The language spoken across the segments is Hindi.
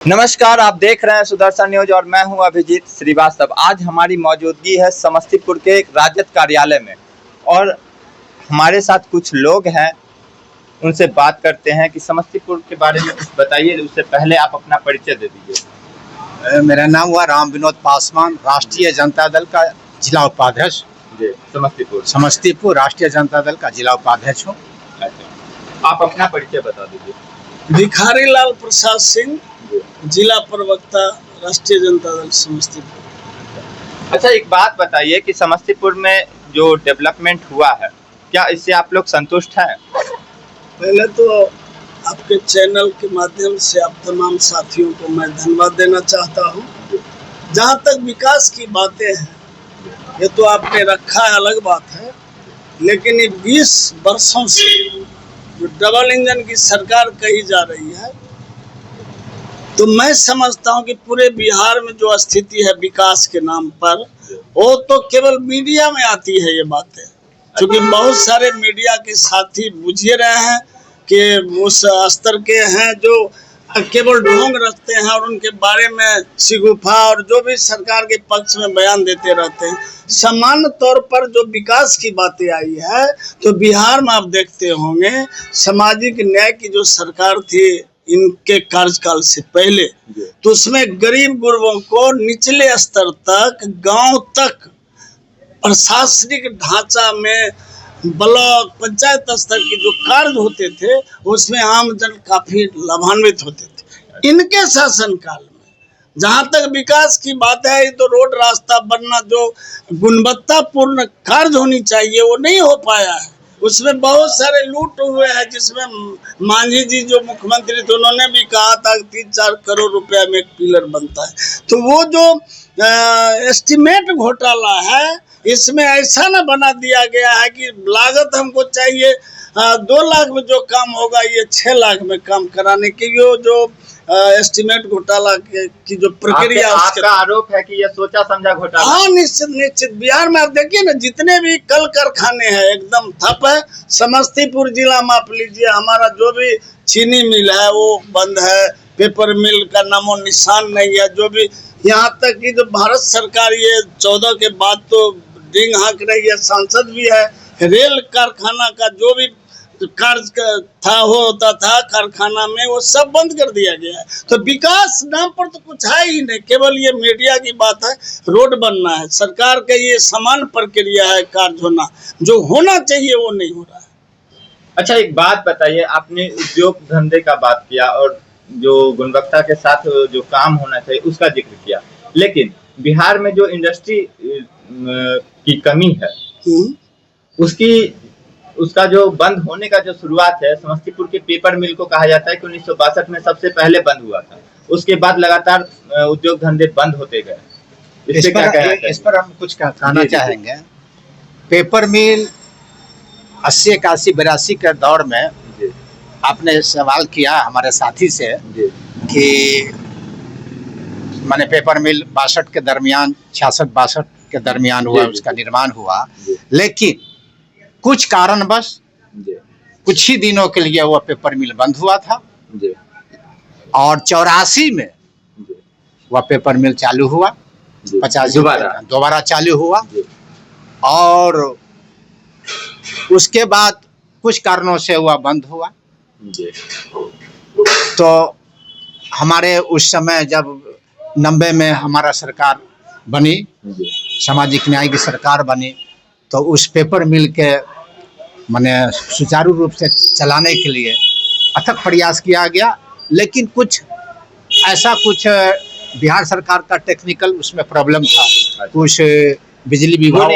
नमस्कार, आप देख रहे हैं सुदर्शन न्यूज और मैं हूं अभिजीत श्रीवास्तव। आज हमारी मौजूदगी है समस्तीपुर के एक राजद कार्यालय में और हमारे साथ कुछ लोग हैं, उनसे बात करते हैं कि समस्तीपुर के बारे में कुछ बताइए। उससे पहले आप अपना परिचय दे दीजिए। मेरा नाम हुआ राम विनोद पासवान, राष्ट्रीय जनता दल का जिला उपाध्यक्ष। जी, समस्तीपुर राष्ट्रीय जनता दल का जिला उपाध्यक्ष हूँ। अच्छा, आप अपना परिचय बता दीजिए। भिखारी लाल प्रसाद सिंह, जिला प्रवक्ता, राष्ट्रीय जनता दल समस्तीपुर। अच्छा, एक बात बताइए कि समस्तीपुर में जो डेवलपमेंट हुआ है, क्या इससे आप लोग संतुष्ट हैं? पहले तो आपके चैनल के माध्यम से आप तमाम साथियों को मैं धन्यवाद देना चाहता हूं। जहां तक विकास की बातें हैं, ये तो आपने रखा है, अलग बात है, लेकिन ये 20 वर्षों से जो डबल इंजन की सरकार कही जा रही है, तो मैं समझता हूं कि पूरे बिहार में जो स्थिति है विकास के नाम पर, वो तो केवल मीडिया में आती है ये बातें। क्योंकि बहुत सारे मीडिया के साथी बुझे रहे हैं कि उस स्तर के हैं जो केवल ढोंग रखते हैं और उनके बारे में शिगुफा और जो भी सरकार के पक्ष में बयान देते रहते हैं। सामान्य तौर पर जो विकास की बातें आई है, तो बिहार में आप देखते होंगे सामाजिक न्याय की जो सरकार थी इनके कार्यकाल से पहले, तो उसमें गरीब गुरबों को निचले स्तर तक, गांव तक प्रशासनिक ढांचा में ब्लॉक पंचायत स्तर के जो कार्य होते थे, उसमें आम जन काफी लाभान्वित होते थे। इनके शासनकाल में जहां तक विकास की बात है, तो रोड रास्ता बनना, जो गुणवत्तापूर्ण कार्य होनी चाहिए, वो नहीं हो पाया है। उसमें बहुत सारे लूट हुए हैं, जिसमें मांझी जी जो मुख्यमंत्री थे, उन्होंने भी कहा था 3-4 करोड़ रुपया में एक पिलर बनता है। तो वो जो एस्टिमेट घोटाला है, इसमें ऐसा ना बना दिया गया है कि लागत हमको चाहिए 2 लाख में जो काम होगा, ये 6 लाख में काम कराने की जो एस्टिमेट घोटाला की जो प्रक्रिया, आपका आरोप है कि ये सोचा समझा घोटाला। हाँ, निश्चित। बिहार में आप देखिए ना, जितने भी कल कारखाने हैं एकदम ठप है। समस्तीपुर जिला में आप लीजिए, हमारा जो भी चीनी मिल है वो बंद है, पेपर मिल का नामो निशान नहीं है। जो भी यहाँ तक कि जो भारत सरकार ये 14 के बाद तो डिंग हाँक रही है, सांसद भी है, रेल कारखाना का जो भी कार्य था होता था कारखाना में, वो सब बंद कर दिया गया है। तो विकास नाम पर तो कुछ है ही नहीं, केवल ये मीडिया की बात है। रोड बनना है, सरकार का ये समान प्रक्रिया है, कार्य होना जो होना चाहिए वो नहीं हो रहा है। अच्छा, एक बात बताइए, आपने उद्योग धंधे का बात किया और जो गुणवत्ता के साथ जो काम होना चाहिए उसका जिक्र किया, लेकिन बिहार में जो इंडस्ट्री की कमी है, उसका जो बंद होने का जो शुरुआत है, समस्तीपुर के पेपर मिल को कहा जाता है कि 1962 में सबसे पहले बंद हुआ था। उसके बाद लगातार उद्योग धंधे बंद होते गए। इस पर हम कुछ कहना चाहेंगे। पेपर मिल 80, 81, 82 के दौर में आपने सवाल किया हमारे साथी से कि माने पेपर मिल 62 के दरमियान, 66-62 के दरमियान हुआ, उसका निर्माण हुआ, लेकिन कुछ कारणवश कुछ ही दिनों के लिए वह पेपर मिल बंद हुआ था और 84 में वह पेपर मिल चालू हुआ, 85 दोबारा चालू हुआ और उसके बाद कुछ कारणों से वह बंद हुआ। तो हमारे उस समय जब 90 में हमारा सरकार बनी, सामाजिक न्याय की सरकार बनी, तो उस पेपर मिल के माने सुचारू रूप से चलाने के लिए अथक प्रयास किया गया, लेकिन कुछ बिहार सरकार का टेक्निकल उसमें प्रॉब्लम था। कुछ बिजली विभाग,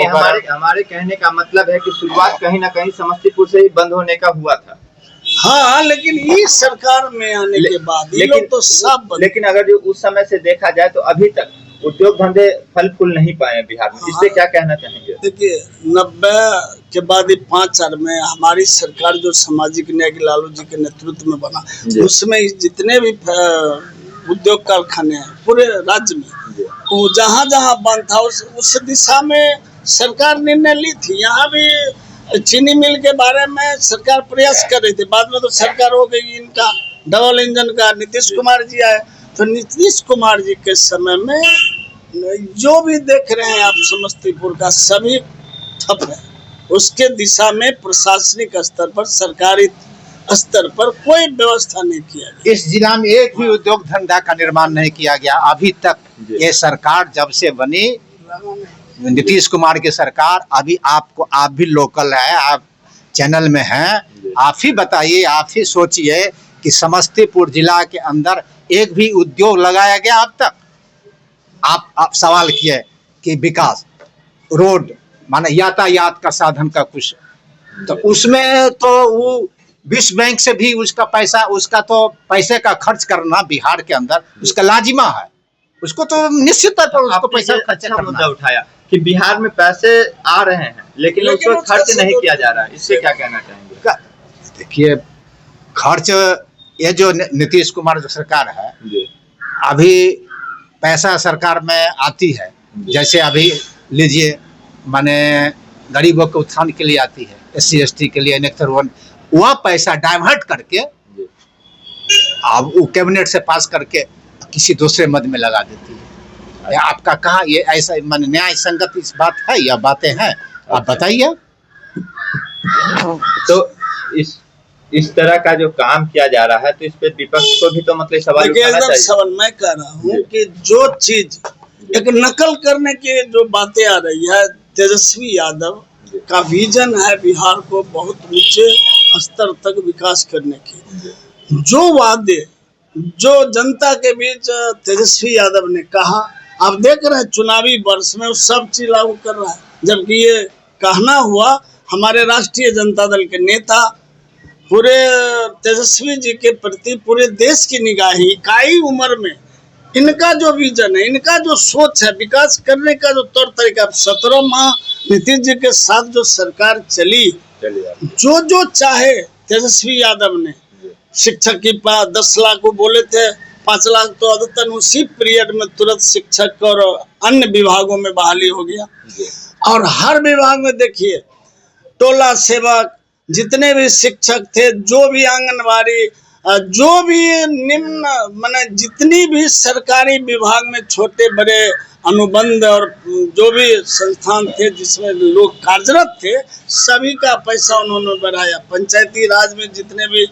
हमारे कहने का मतलब है कि शुरुआत कहीं ना कहीं समस्तीपुर से ही बंद होने का हुआ था। हाँ, लेकिन इस सरकार में आने के बाद तो सब, लेकिन अगर जो उस समय से देखा जाए तो अभी तक उद्योग धंधे फल फूल नहीं पाए बिहार में। इससे क्या कहना चाहेंगे? देखिए, 90 के बाद 5 साल में हमारी सरकार जो सामाजिक न्याय के लालू जी के नेतृत्व में बना, उसमें जितने भी उद्योग कारखाने हैं पूरे राज्य में, वो जहाँ जहाँ बंद था उस दिशा में सरकार निर्णय ली थी। यहाँ भी चीनी मिल के बारे में सरकार प्रयास कर रही थी, बाद में तो सरकार हो गई इनका डबल इंजन का, नीतीश कुमार जी आए, तो नीतीश कुमार जी के समय में जो भी देख रहे हैं आप समस्तीपुर का सभी ठप है। उसके दिशा में प्रशासनिक स्तर पर, सरकारी स्तर पर कोई व्यवस्था नहीं किया गया। इस जिला में एक भी उद्योग धंधा का निर्माण नहीं किया गया अभी तक। ये सरकार जब से बनी, नीतीश कुमार की सरकार, अभी आप भी लोकल है, आप चैनल में हैं, आप ही बताइए, आप ही सोचिए कि समस्तीपुर जिला के अंदर एक भी उद्योग लगाया गया अब तक? आप सवाल किए कि विकास, रोड, माने यातायात का साधन का कुछ, तो उसमें तो वो विश्व बैंक से भी उसका तो पैसे का खर्च करना बिहार के अंदर उसका लाजिमा है। उसको तो निश्चित तौर पर उसको पैसा खर्च करना। मुद्दा उठाया कि बिहार में पैसे आ रहे हैं लेकिन उसको खर्च नहीं किया जा रहा है, इससे क्या कहना चाहेंगे? देखिए, खर्च, ये जो नीतीश कुमार जो सरकार है, अभी पैसा सरकार में आती है, जैसे अभी लीजिए, माने गरीबों के उत्थान के लिए आती है, SC ST के लिए नेक्टर 1, वह पैसा डाइवर्ट करके अब वो कैबिनेट से पास करके किसी दूसरे मद में लगा देती है। आपका कहाँ ये ऐसा मान न्याय संगत इस बात है या बातें हैं? आप बताइए। तो इस तरह का जो काम किया जा रहा है तो इस पे विपक्ष को भी तो मतलब सवाल उठाना चाहिए। सवाल मैं कह रहा हूँ कि जो चीज एक नकल करने की जो बातें आ रही है, तेजस्वी यादव का विजन है बिहार को बहुत ऊंचे स्तर तक विकास करने की। जो वादे जो जनता के बीच तेजस्वी यादव ने कहा, आप देख रहे हैं चुनावी वर्ष में वो सब चीज लागू कर रहा है। जबकि ये कहना हुआ हमारे राष्ट्रीय जनता दल के नेता पूरे तेजस्वी जी के प्रति पूरे देश की निगाही, इकाई उम्र में इनका जो विजन है, इनका जो सोच है, विकास करने का जो तौर तरीका, 17 माह नीतीश जी के साथ जो सरकार चली, जो चाहे तेजस्वी यादव ने, शिक्षक की 10 लाख को बोले थे, 5 लाख तो अदतन उसी पीरियड में तुरंत शिक्षक और अन्य विभागों में बहाली हो गया। और हर विभाग में देखिए, टोला सेवक, जितने भी शिक्षक थे, जो भी आंगनबाड़ी, जो भी निम्न माने जितनी भी सरकारी विभाग में छोटे बड़े अनुबंध और जो भी संस्थान थे जिसमें लोग कार्यरत थे, सभी का पैसा उन्होंने बढ़ाया। पंचायती राज में जितने भी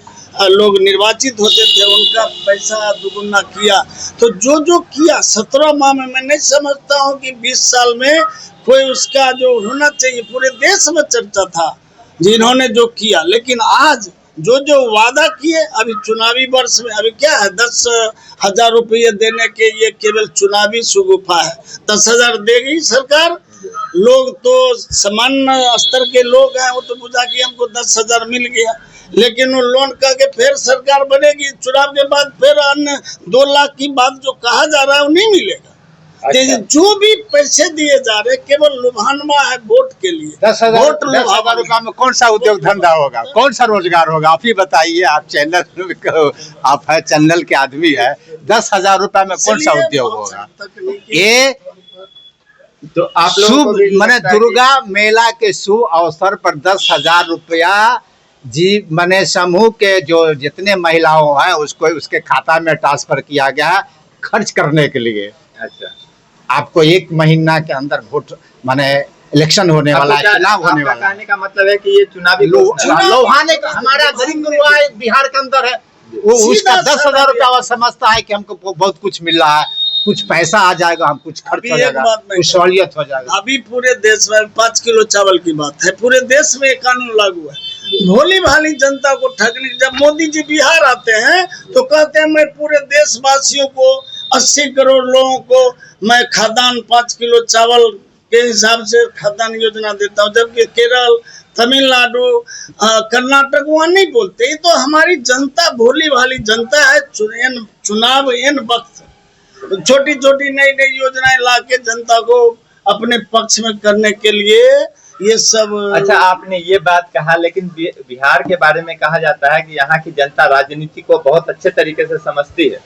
लोग निर्वाचित होते थे उनका पैसा दुगुना किया। तो जो किया 17 माह में, मैं नहीं समझता हूँ कि 20 साल में कोई उसका जो होना चाहिए, पूरे देश में चर्चा था जिन्होंने जो किया। लेकिन आज जो वादा किए, अभी चुनावी वर्ष में अभी क्या है, 10,000 रुपये देने के ये केवल चुनावी सुगुफा है। 10,000 देगी सरकार, लोग तो सामान्य स्तर के लोग हैं, वो तो बुझा कि हमको 10,000 मिल गया। लेकिन वो लोन करके फिर सरकार बनेगी, चुनाव के बाद फिर अन्य 2 लाख की बात जो कहा जा रहा है वो नहीं मिलेगा। अच्छा। जो भी पैसे दिए जा रहे केवल लुभानवा है वोट के लिए। 10,000 रुपया में कौन सा उद्योग धंधा होगा, कौन सा रोजगार होगा? आप ही बताइए। आप आप है चैनल के आदमी है, 10,000 रुपया में कौन सा उद्योग होगा? ये तो आप लोग मैंने दुर्गा मेला के शुभ अवसर पर 10,000 रुपया जी मैंने समूह के जो जितने महिलाओं हैं उसको उसके खाता में ट्रांसफर किया गया खर्च करने के लिए। अच्छा, आपको 1 महीना के अंदर वोट माने इलेक्शन होने वाला है, चुनाव होने वाला है। कहने का मतलब है कि ये चुनावी लोहाने का हमारा गरीब बिहार के अंदर है, वो उसका 10,000 रुपया समझता है कि हमको बहुत कुछ मिल रहा है, कुछ पैसा आ जाएगा, हम कुछ खर्च हो जाएगा, कुछ सहूलियत हो जाएगा। अभी पूरे देश में 5 किलो चावल की बात है, पूरे देश में कानून लागू है। भोली भाली जनता को ठगने, जब मोदी जी बिहार आते हैं तो कहते हैं मैं पूरे देशवासियों को 80 करोड़ लोगों को मैं खाद्यान्न 5 किलो चावल के हिसाब से खाद्यान्न योजना देता हूँ, जबकि केरल, तमिलनाडु, कर्नाटक वहाँ नहीं बोलते। ये तो हमारी जनता भोली भाली जनता है। चुनाव इन वक्त छोटी छोटी नई नई योजनाएं लाके जनता को अपने पक्ष में करने के लिए ये सब। अच्छा, आपने ये बात कहा, लेकिन बिहार के बारे में कहा जाता है कि यहाँ की जनता राजनीति को बहुत अच्छे तरीके से समझती है।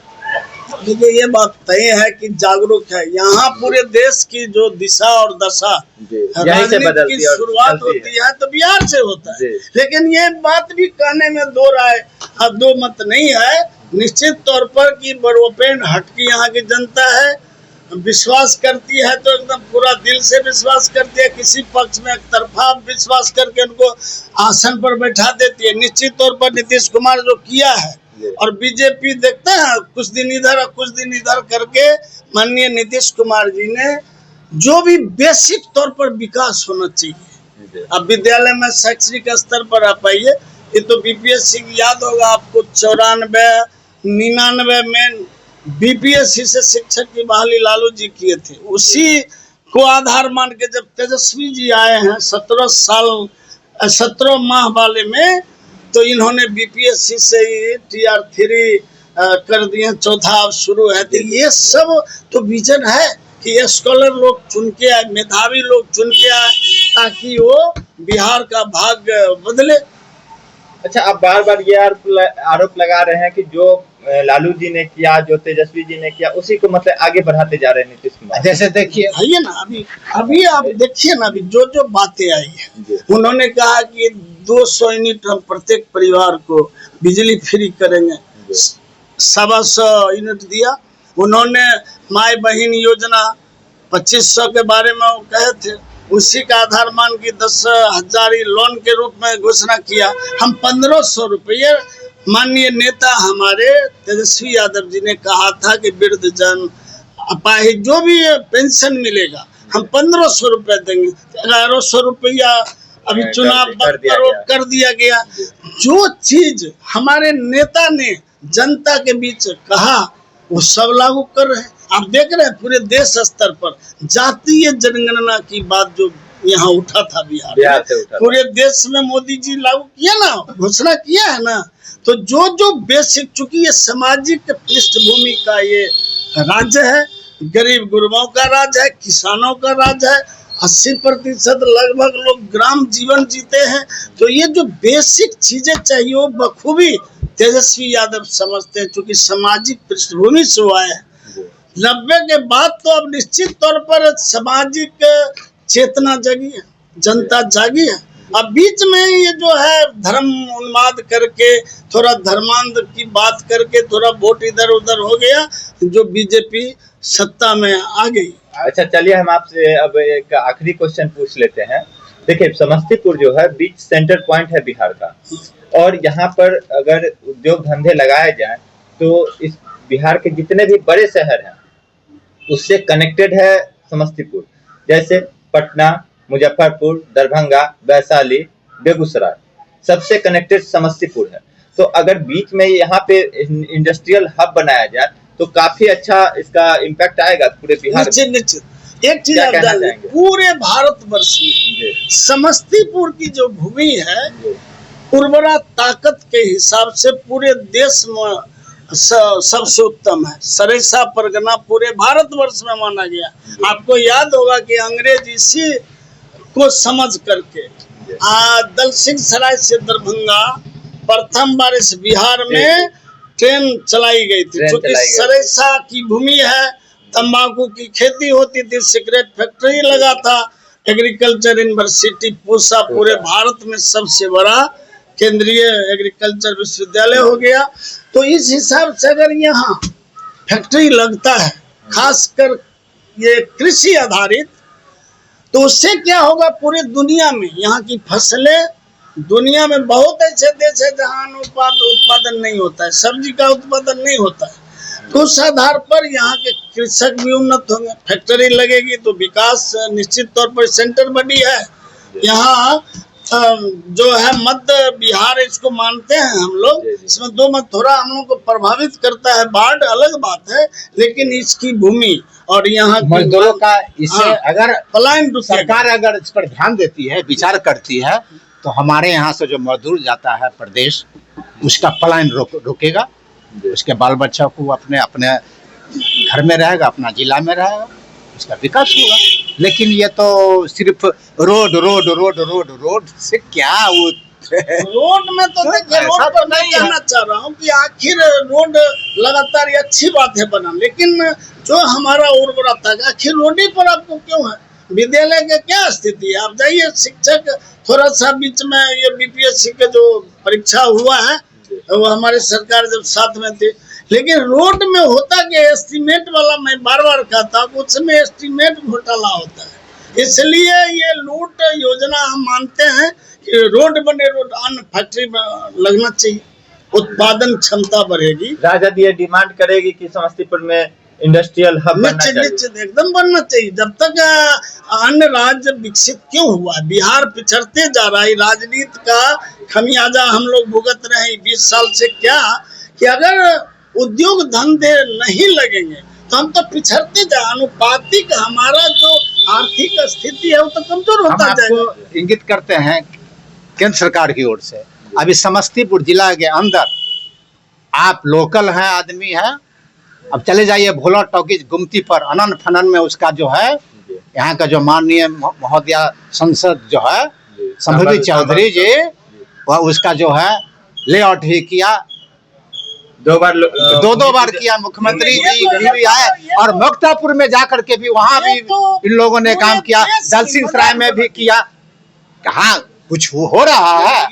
देखिए, ये बात तय है कि जागरूक है। यहाँ पूरे देश की जो दिशा और दशा राजनीति की शुरुआत होती है तो बिहार से होता है। लेकिन ये बात भी कहने में दो मत नहीं है निश्चित तौर पर कि बड़ोपेन हट की यहाँ की जनता है, विश्वास करती है तो एकदम पूरा दिल से विश्वास करती है, किसी पक्ष में एक तरफा विश्वास करके उनको आसन पर बैठा देती है। निश्चित तौर पर नीतीश कुमार जो किया है, और बीजेपी देखते हैं कुछ दिन इधर और कुछ दिन इधर करके माननीय नीतीश कुमार जी ने जो भी बेसिक तौर पर विकास होना चाहिए। अब विद्यालय में शैक्षणिक स्तर पर आप आइए, ये तो बीपीएससी याद होगा आपको 94-99 में बीपीएससी से शिक्षक की बहाली लालू जी किए थे। उसी को आधार मान के जब तेजस्वी जी आए हैं 17 माह वाले में, तो इन्होंने बीपीएससी से ही TR3 कर दिए, चौथा अब शुरू है। तो ये सब तो विजन है कि ये स्कॉलर लोग चुन के आए, मेधावी लोग चुन के आए, ताकि वो बिहार का भाग्य बदले। अच्छा, आप बार बार ये आरोप लगा रहे हैं कि जो लालू जी ने किया, जो तेजस्वी जी ने किया, उसी को मतलब आगे बढ़ाते जा रहे हैं नीतीश कुमार। जैसे देखिए आइए ना, अभी आप देखिए ना, अभी जो बातें आई है, उन्होंने कहा कि 200 यूनिट हम प्रत्येक परिवार को बिजली फ्री करेंगे, 125 यूनिट दिया। उन्होंने माई बहन योजना 2500 के बारे में वो कहे थे, उसी का आधार मान की 10,000 लोन के रूप में घोषणा किया। हम 1500 रुपये, माननीय नेता हमारे तेजस्वी यादव जी ने कहा था कि वृद्ध जन अपाहिज जो भी पेंशन मिलेगा हम 1500 रुपये देंगे। 1100 रुपया अभी चुनाव कर दिया गया। जो चीज हमारे नेता ने जनता के बीच कहा वो सब लागू कर रहे हैं। आप देख रहे हैं पूरे देश स्तर पर जातीय जनगणना की बात जो यहाँ उठा था बिहार से पूरे देश में मोदी जी लागू किया ना, घोषणा किया है ना। तो जो बेसिक, चूंकि ये सामाजिक पृष्ठभूमि का ये राज्य है, गरीब गुरबाओं का राज्य है, किसानों का राज्य है, 80% लगभग लोग ग्राम जीवन जीते हैं। तो ये जो बेसिक चीजें चाहिए वो बखूबी तेजस्वी यादव समझते हैं, क्योंकि सामाजिक पृष्ठभूमि से वो आए हैं। 90 के बाद तो अब निश्चित तौर पर सामाजिक चेतना जगी है, जनता जागी है। अब बीच में ये जो है धर्म उन्माद करके, थोड़ा धर्मांध की बात करके थोड़ा वोट इधर उधर हो गया, जो बीजेपी सत्ता में आ गई। अच्छा, चलिए हम आपसे अब एक आखिरी क्वेश्चन पूछ लेते हैं। देखिए, समस्तीपुर जो है बीच सेंटर पॉइंट है बिहार का, और यहाँ पर अगर उद्योग धंधे लगाए जाएं तो इस बिहार के जितने भी बड़े शहर हैं उससे कनेक्टेड है समस्तीपुर, जैसे पटना, मुजफ्फरपुर, दरभंगा, वैशाली, बेगूसराय, सबसे कनेक्टेड समस्तीपुर है। तो अगर बीच में यहाँ पे इंडस्ट्रियल हब बनाया जाए तो काफी अच्छा इसका इम्पैक्ट आएगा पूरे बिहार में। निश्चित एक चीज आप जान लें, पूरे भारतवर्ष में समस्तीपुर की जो भूमि है उर्वरा ताकत के हिसाब से पूरे देश में सबसे उत्तम है। सरेसा परगना पूरे भारतवर्ष में माना गया। आपको याद होगा कि अंग्रेज इसी को समझ करके दलसिंह सराय से दरभंगा प्रथम बार इस बिहार में ट्रेन चलाई गई थी, क्योंकि सरेसा की भूमि है, तंबाकू की खेती होती थी, सिगरेट फैक्ट्री लगा था, एग्रीकल्चर यूनिवर्सिटी पूसा पूरे भारत में सबसे बड़ा केंद्रीय एग्रीकल्चर विश्वविद्यालय हो गया। तो इस हिसाब से अगर यहाँ फैक्ट्री लगता है, खासकर ये कृषि आधारित, तो उससे क्या होगा, पूरे दुनिया में यहाँ की फसलें, दुनिया में बहुत ऐसे देश है जहाँ उत्पादन नहीं होता है, सब्जी का उत्पादन नहीं होता है, तो उस आधार पर यहाँ के कृषक भी उन्नत होंगे। फैक्ट्री लगेगी तो विकास निश्चित तौर पर सेंटर बनी है। यहाँ जो है मध्य बिहार इसको मानते हैं हम लोग, इसमें दो मत, थोड़ा हम लोग को प्रभावित करता है बाढ़, अलग बात है, लेकिन इसकी भूमि और यहाँ मजदूरों का इससे अगर पलायन, सरकार अगर इस पर ध्यान देती है, विचार करती है, तो हमारे यहाँ से जो मजदूर जाता है प्रदेश, उसका पलायन रुकेगा, उसके बाल बच्चा को अपने अपने घर में रहेगा, अपना जिला में रहेगा, उसका विकास होगा। लेकिन ये तो सिर्फ road road road road road से क्या वो रोड में तो देखिए, रोड पर मैं कहना चाह रहा हूँ कि आखिर रोड लगातार ये अच्छी बात है बना, लेकिन जो हमारा उर्वरता है आखिर रोड ही पर आपको क्यों है? विद्यालय की क्या स्थिति है? आप जाइए, शिक्षक थोड़ा सा बीच में ये बीपीएससी के जो परीक्षा हुआ है वो हमारे सरकार जब साथ में थे। लेकिन रोड में होता कि एस्टीमेट वाला, मैं बार बार कहता हूँ उसमें एस्टीमेट घोटाला होता है। इसलिए ये लूट योजना हम मानते हैं कि रोड बने, रोड अन्य फैक्ट्री में लगना चाहिए, उत्पादन क्षमता बढ़ेगी। राजद ये डिमांड करेगी कि समस्तीपुर में इंडस्ट्रियल हब बनना चाहिए। निश्चित एकदम बनना चाहिए। जब तक अन्य राज्य विकसित क्यों हुआ, बिहार पिछड़ते जा रहा है। राजनीति का खमियाजा हम लोग भुगत रहे हैं 20 साल से। क्या कि अगर उद्योग धंधे नहीं लगेंगे तो हम तो पिछड़ते जा, अनुपातिक हमारा जो आर्थिक स्थिति है वो तो कमजोर होता जाएगा। इंगित करते हैं केंद्र सरकार की ओर से, अभी समस्तीपुर जिला के अंदर आप लोकल हैं, आदमी हैं, अब चले जाइए भोला टॉकीज गुमती पर, अनन फनन में उसका जो है यहाँ का जो माननीय महोदया संसद जो है संभवी चौधरी जी, वह उसका जो है लेआउट ही किया, दो बार किया। मुख्यमंत्री जी भी आए और मुक्तापुर में जाकर के भी वहाँ भी इन लोगों ने काम किया, दलसिंह सराय में भी किया। कहाँ कुछ हो रहा है?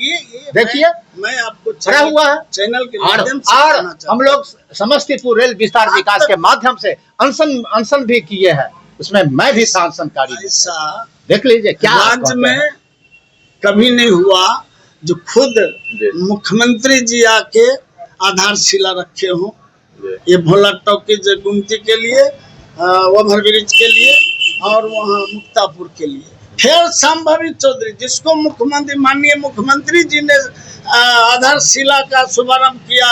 देखिए मैं आपको खड़ा हुआ है चैनल के माध्यम से और हम लोग समस्तीपुर रेल विस्तार विकास के माध्यम से अनशन भी किए हैं, उसमें मैं भी था अनशनकारी। ऐसा देख लीजिए क्या राज्य में कभी नहीं हुआ जो खुद मुख्यमंत्री जी आके आधारशिला रखे हों। ये भोला टॉकीज गुमती के लिए, ओवर ब्रिज के लिए और वहाँ मुक्तापुर के लिए। फिर संभवी चौधरी जिसको मुख्यमंत्री माननीय मुख्यमंत्री जी ने आधारशिला का शुभारंभ किया,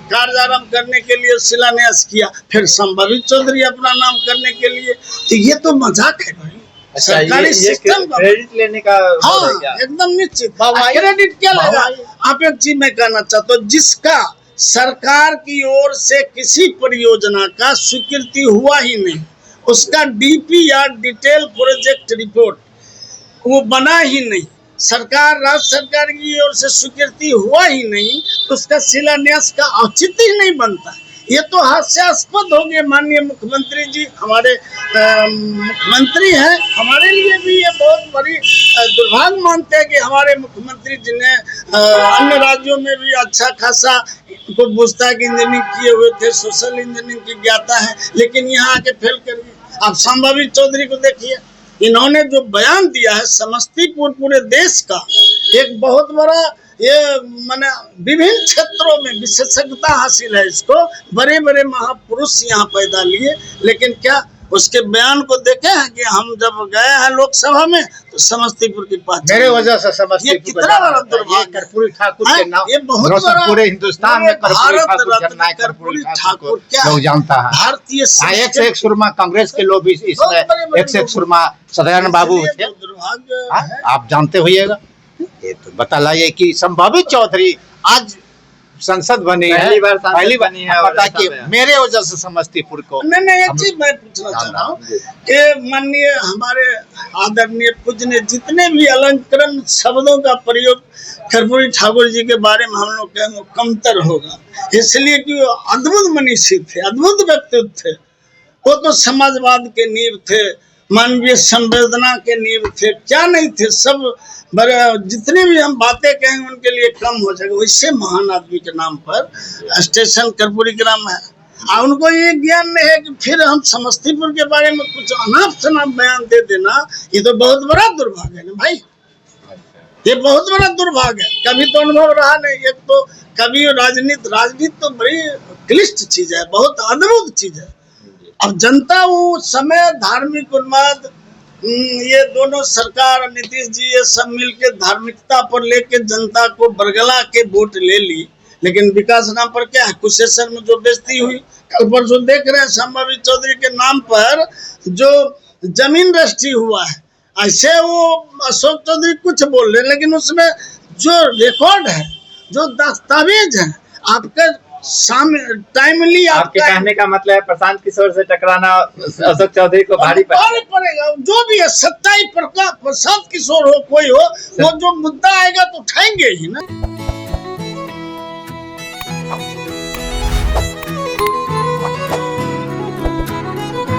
कार्यारंभ करने के लिए शिलान्यास किया, फिर संभवी चौधरी अपना नाम करने के लिए। तो ये तो मजाक है भाई। सरकारी सिस्टम का क्रेडिट लेने का। हाँ एकदम निश्चित क्रेडिट क्या लगा। आप एक चीज मैं कहना चाहता हूँ, जिसका सरकार की ओर से किसी परियोजना का स्वीकृति हुआ ही नहीं, उसका डीपीआर डिटेल प्रोजेक्ट रिपोर्ट वो बना ही नहीं, सरकार राज्य सरकार की ओर से स्वीकृति हुआ ही नहीं, तो उसका शिलान्यास का औचित्य ही नहीं बनता। ये तो हास्यास्पद हो गए। माननीय मुख्यमंत्री जी हमारे मुख्यमंत्री हैं, हमारे लिए भी ये बहुत बड़ी दुर्भाग्य मानते हैं कि हमारे मुख्यमंत्री जी ने अन्य राज्यों में भी अच्छा खासा को बुझता है कि इंजीनियरिंग किए हुए थे, सोशल इंजीनियरिंग की ज्ञाता है, लेकिन यहाँ आके फेल कर गए। आप संभवी चौधरी को देखिए, इन्होंने जो बयान दिया है समस्तीपुर पूरे देश का एक बहुत बड़ा, ये माने विभिन्न क्षेत्रों में विशेषज्ञता हासिल है इसको, बड़े बड़े महापुरुष यहाँ पैदा लिए, लेकिन क्या उसके बयान को देखे हैं कि हम जब गए हैं लोकसभा में तो समस्तीपुर की बात मेरे वजह से समस्तीपुर ये कितना बड़ा दुर्भाग्य। कर्पूरी ठाकुर के नाम ये बहुत बड़ा, पूरे हिंदुस्तान में कर्पूरी ठाकुर क्या लोग जानता है। भारतीय एक से एक सुरमा कांग्रेस के लोग इसमें, एक से एक सुरमा सदन बाबू थे, आप जानते होइएगा। ये तो बता लाइए कि संभावी चौधरी आज संसद बनी है, पहली बनी है, पता कि मेरे वजह से समस्तीपुर को। नहीं एक चीज मैं पूछना चाह रहा हूँ कि माननीय हमारे आदरणीय पूजनीय जितने भी अलंकरण शब्दों का प्रयोग कर्पूरी ठाकुर जी के बारे में हम लोग कहेंगे कमतर होगा, इसलिए कि वो अद्भुत मनीषी थे, अद्भुत व्यक्तित्व थे। वो तो समाजवाद के नींव थे, मानवीय संवेदना के नींव थे, क्या नहीं थे। सब बड़े जितने भी हम बातें कहेंगे उनके लिए कम हो जाएगा। वैसे महान आदमी के नाम पर स्टेशन कर्पूरी ग्राम है, और उनको ये ज्ञान नहीं है कि फिर हम समस्तीपुर के बारे में कुछ अनाप शनाप बयान दे देना, ये तो बहुत बड़ा दुर्भाग्य है ना भाई, ये बहुत बड़ा दुर्भाग्य है। कभी तो अनुभव रहा नहीं, एक तो कभी राजनीति तो बड़ी क्लिष्ट चीज है, बहुत अद्भुत चीज है। अब जनता वो समय धार्मिक उन्माद, ये दोनों सरकार नीतीश जी ये सब मिलके धार्मिकता पर लेके जनता को बरगला के वोट ले ली, लेकिन विकास नाम पर क्या है, कुशेश्वर में जो बेइज्जती हुई, कल परसों देख रहे हैं संभवी चौधरी के नाम पर जो जमीन रजिस्ट्री हुआ है। ऐसे वो अशोक चौधरी कुछ बोल रहे, लेकिन उसमें जो रिकॉर्ड है, जो दस्तावेज है, आपके टाइमली आपके कहने का मतलब है प्रशांत किशोर से टकराना अशोक चौधरी को भारी पड़ेगा। जो भी है सत्ताई प्रशांत किशोर हो कोई हो, वो जो मुद्दा आएगा तो उठाएंगे ही ना।